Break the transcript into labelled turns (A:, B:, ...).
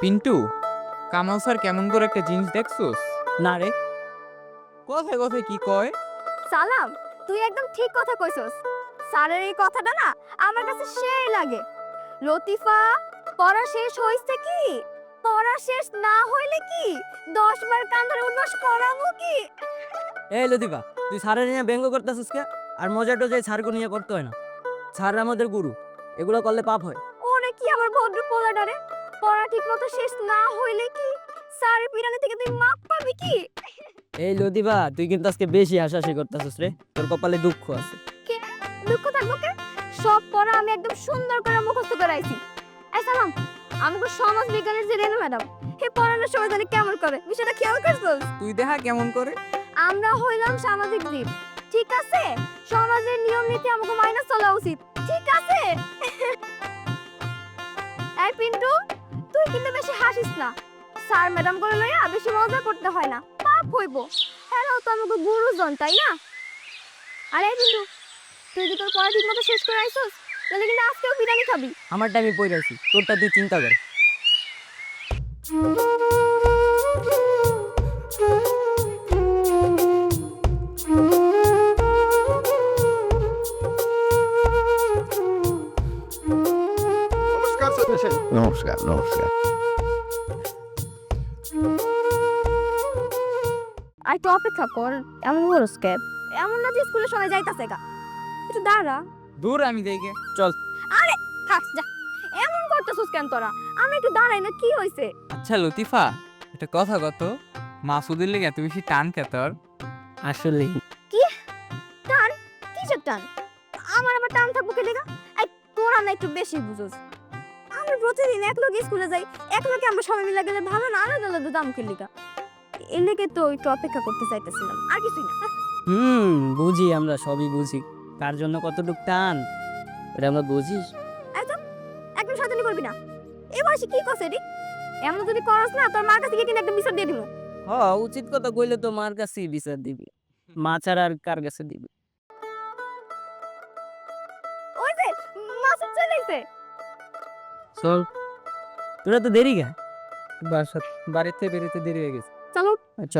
A: Pintu, Kamal sir কেমন করে একটা জিনিস দেখছোস?
B: না রে।
A: কথায় কথায় কি কয়?
C: সালাম, তুই একদম ঠিক কথা কইছস। স্যারের এই কথাটা না আমার কাছে সেই লাগে। লতিফা, পড়া শেষ হইছে কি? পড়া শেষ না হইলে কি 10 বার কান ধরে উঠবাস করাবো কি?
B: এই লতিফা, তুই স্যারের নিয়ে ব্যঙ্গ করতেছিস কে? আর মজাটো যে স্যারকে নিয়ে করতে হয় না। স্যার আমাদের গুরু, এগুলো করলে পাপ হয়।
C: ওরে কি আমার ভদ্র পোলাডারে, পড়া ঠিক মতো শেষ না হইলে কি স্যারের পিরানি থেকে তুই মাপ পাবি কি?
B: এই লতিফা, তুই কিন্তু আজকে বেশি হাসাহাসি করতেছিস রে। তোর কপালে দুঃখ আছে।
C: কে দুঃখ থাকবো কে? সব পড়া আমি একদম সুন্দর করে মুখস্থ করাইছি। এই সালাম, আমাকে সমাজ বিজ্ঞানের যে রেনু ম্যাডাম, হে পড়ানোর সময় জানি কেমন করে, বিষয়টা খেয়াল করছস?
A: তুই দেখা কেমন করে?
C: আমরা হইলাম সামাজিক জীব, ঠিক আছে? সমাজের নিয়ম নীতি আমাকে মাইনা চলা উচিত, ঠিক আছে? এই পিন্টু, তুই কিন্তু বেশি হাসিস না। স্যার ম্যাডাম করে লইয়া বেশি মজা করতে হয় না, পাপ হইব। হ্যালো, তো আমাকে গুরুজন, তাই না? আরে এই পিন্টু, তুই কি তোর পড়া ঠিক মতো শেষ করে আইছস? তাহলে কিন্তু আজকেও বিরিয়ানি খাবি।
B: আমারটা আমি পড়াইছি, তোরটা তুই চিন্তা কর।
D: নমস্কার স্যার। নমস্কার নমস্কার।
C: আর একটু অপেক্ষা কর, এমন বলস কে? এমন না যে স্কুলের সময় যাইতাছে গা, একটু দাঁড়া।
A: দূর আমি দেখে।
B: চল।
C: আরে থাক যা, এমন করতেছস কেন তোরা? আমি একটু দাঁড়াই না, কি হইছে?
A: আচ্ছা লতিফা, একটা কথা কত, মাসুদের লেগে এত বেশি টান কে তোর?
B: আসলে
C: কি টান? কিসের টান? আমার আবার টান থাকবো কে লেগা? এই তোরা না একটু বেশি বুঝোস। আমরা প্রতিদিন এক লগে স্কুলে যাই, এক লগে আমরা সবাই মিলে গেলে ভালো না, আলাদা আলাদা দাম কে লেগা? এর লেগে তো একটু অপেক্ষা করতে চাইতেছিলাম, আর কিছুই না।
B: বুঝি, আমরা সবই বুঝি। তার জন্য কতটুক টান এটা আমরা বুঝিস।
C: একদম একদম শয়তানি করবি না। এই বয়সে কি করছে রে? এমন যদি করস না, তোর মার কাছে গিয়ে কিন্তু একটা বিচার দিয়ে দিব।
B: হ, উচিত কথা কইলে তো মার কাছেই বিচার দিবি। মা ছাড়া আর কার কাছে দিবি?
C: ওই যে মাসুদ চলে গেছে।
B: চল। তোরা তো দেরি গা।
A: বাড়িতে বেরোতে দেরি হয়ে গেছে।
C: চলো।
B: আচ্ছা।